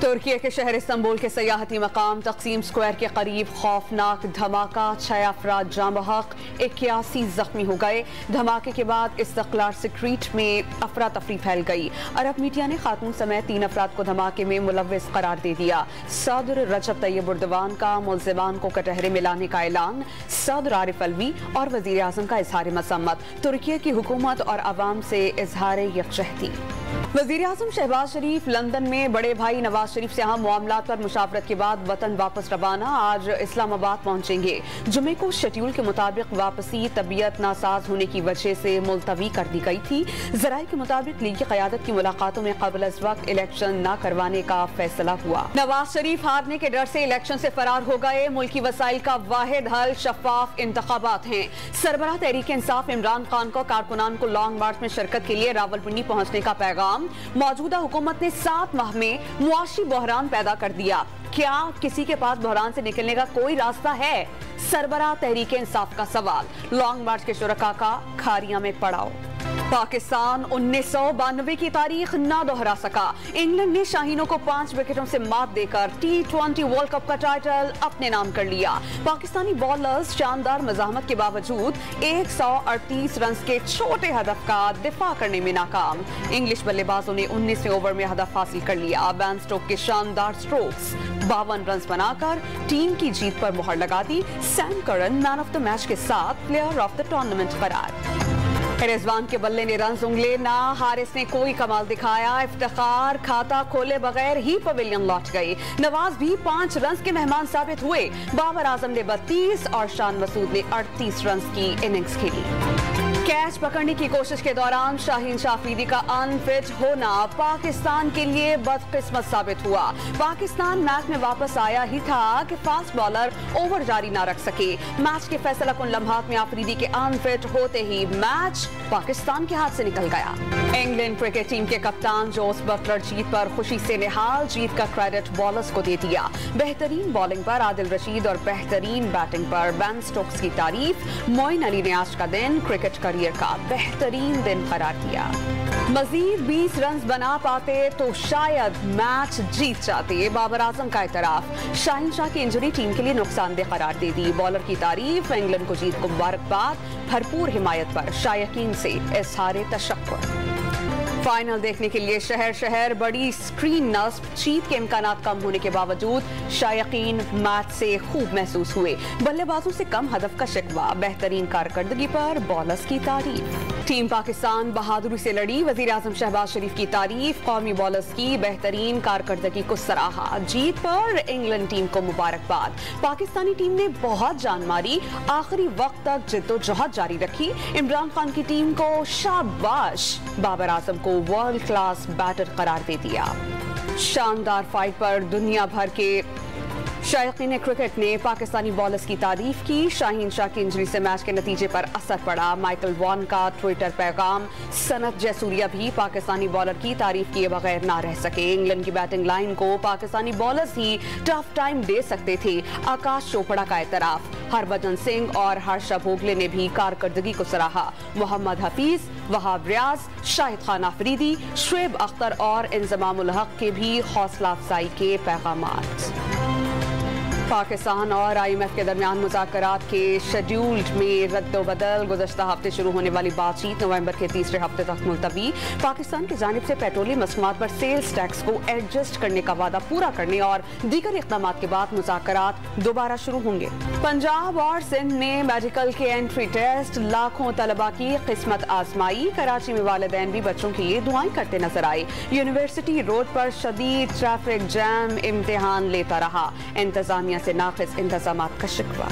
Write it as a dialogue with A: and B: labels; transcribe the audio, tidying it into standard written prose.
A: तुर्की के शहर इस्तांबुल के सयाहती मकाम तकसीम स्क्वायर के करीब खौफनाक धमाका, 6 अफराद जाँ बहक, 81 जख्मी हो गए। धमाके के बाद इस्तक्लाल स्ट्रीट में अफरा तफरी फैल गई। अरब मीडिया ने खातून समेत 3 अफराद को धमाके में मुलव्विस करार दे दिया। सदर रजब तैयब एर्दोगान का मुल्ज़िमान को कटहरे में लाने का ऐलान, सदर आरिफ अलवी और वज़ीर आज़म का इजहार मसम्मत। तुर्की की हुकूमत और अवाम से इजहार यकजहती। वज़ीर आज़म शहबाज शरीफ लंदन में बड़े भाई नवाज शरीफ से अहम मामलात पर मुशावरत के बाद वतन वापस रवाना। आज इस्लामाबाद पहुंचेंगे। जुमे को शेड्यूल के मुताबिक वापसी तबीयत नासाज होने की वजह से मुलतवी कर दी गई थी। जराये के मुताबिक लीगी क़यादत की मुलाकातों में क़ब्ल अज़ वक्त इलेक्शन न करवाने का फैसला हुआ। नवाज शरीफ हारने के डर से इलेक्शन से फरार हो गए। मुल्की वसाइल का वाहिद हल शफाफ इंतखाबात हैं। सरबराह तहरीक इंसाफ इमरान खान को कारकुनान को लॉन्ग मार्च में शिरकत के लिए रावलपिंडी पहुंचने का पैगाम। मौजूदा हुकूमत ने 7 माह में मुआशी बहरान पैदा कर दिया। क्या किसी के पास बहरान से निकलने का कोई रास्ता है? सरबराह तहरीक इंसाफ का सवाल। लॉन्ग मार्च के शुरका का खारिया में पड़ाव। पाकिस्तान 1992 की तारीख न दोहरा सका। इंग्लैंड ने शाहीनों को 5 विकेटों से मात देकर T20 वर्ल्ड कप का टाइटल अपने नाम कर लिया। पाकिस्तानी बॉलर्स शानदार मज़ाहमत के बावजूद 138 रन के छोटे हदफ का दिफा करने में नाकाम। इंग्लिश बल्लेबाजों ने 19वें ओवर में हदफ हासिल कर लिया। बैन स्टोक के शानदार स्ट्रोक्स 52 रन बनाकर टीम की जीत पर मुहर लगा दी। Sam Curran man of the match के साथ प्लेयर ऑफ द टूर्नामेंट करार। रिजवान के बल्ले ने रन उंगले ना, हारिस ने कोई कमाल दिखाया। इफ्तिखार खाता खोले बगैर ही पवेलियन लौट गए। नवाज भी 5 रन के मेहमान साबित हुए। बाबर आजम ने 32 और शान मसूद ने 38 रन की इनिंग्स खेली। कैच पकड़ने की कोशिश के दौरान शाहीन शाह अफरीदी का अनफिट होना पाकिस्तान के लिए बदकिस्मत साबित हुआ। पाकिस्तान मैच में वापस आया ही था कि फास्ट बॉलर ओवर जारी ना रख सके। मैच के फैसला कुन लम्हात में अफरीदी के अनफिट होते ही मैच पाकिस्तान के हाथ से निकल गया। इंग्लैंड क्रिकेट टीम के कप्तान जोस बटलर जीत पर खुशी से निहाल। जीत का क्रेडिट बॉलर्स को दे दिया। बेहतरीन बॉलिंग पर आदिल रशीद और बेहतरीन बैटिंग पर बेन स्टोक्स की तारीफ। मोइन अली ने आज का दिन क्रिकेट करियर का बेहतरीन दिन करार दिया। मजीद 20 रन बना पाते तो शायद मैच जीत जाते। बाबर आजम का एतराफ। शाहीन शाह की इंजरी टीम के लिए नुकसानदेह करार दे दी। बॉलर की तारीफ। इंग्लैंड को जीत को मुबारकबाद। भरपूर हिमायत पर शायकीन से इज़हार तशक्कुर। फाइनल देखने के लिए शहर शहर बड़ी स्क्रीन नस्ब। जीत के इम्कानात कम होने के बावजूद शायकीन मैच से खूब महसूस हुए। बल्लेबाजों से कम हदफ का शिकवा। बेहतरीन कारकर्दगी पर बॉलर्स की तारीफ। टीम पाकिस्तान बहादुरी से लड़ी। वज़ीर आज़म शहबाज शरीफ की तारीफ। कौमी बॉलर्स की बेहतरीन कारकर्दगी को सराहा। जीत पर इंग्लैंड टीम को मुबारकबाद। पाकिस्तानी टीम ने बहुत जान मारी। आखिरी वक्त तक जिद्दोजहद जारी रखी। इमरान खान की टीम को शाबाश। बाबर आजम को वर्ल्ड क्लास बैटर करार दे दिया। शानदार फाइट पर दुनिया भर के शायकीन क्रिकेट ने पाकिस्तानी बॉलर्स की तारीफ की। शाहीन शाह की इंजरी से मैच के नतीजे पर असर पड़ा। माइकल वॉन का ट्विटर पैगाम। सनत जयसूर्या भी पाकिस्तानी बॉलर की तारीफ किए बगैर ना रह सके। इंग्लैंड की बैटिंग लाइन को पाकिस्तानी बॉलर्स ही टफ टाइम दे सकते थे। आकाश चोपड़ा का एतराफ। हरभजन सिंह और हर्षा भोगले ने भी कारकर्दगी को सराहा। मोहम्मद हफीज, वहाब रियाज, शाहिद खान अफरीदी, शुएब अख्तर और इंजमामुल हक के भी हौसला अफजाई के पैगामात। पाकिस्तान और IMF के दरमियान मुज़ाकरात के शेड्यूल्ड में रद्दोबदल। गुज़श्ता हफ्ते शुरू होने वाली बातचीत नवंबर के तीसरे हफ्ते तक मुलतवी। पाकिस्तान की जानिब से पेट्रोलियम मसनूआत पर सेल्स टैक्स को एडजस्ट करने का वादा पूरा करने और दीगर इक़दाम के बाद मुज़ाकरात दोबारा शुरू होंगे। पंजाब और सिंध में मेडिकल के एंट्री टेस्ट। लाखों तलबा की किस्मत आजमाई। कराची में वालिदैन भी बच्चों के लिए दुआएं करते नजर आए। यूनिवर्सिटी रोड पर शदीद ट्रैफिक जैम। इम्तिहान लेता रहा। इंतजामिया से नाक़िस इंतजामात का शिकवा।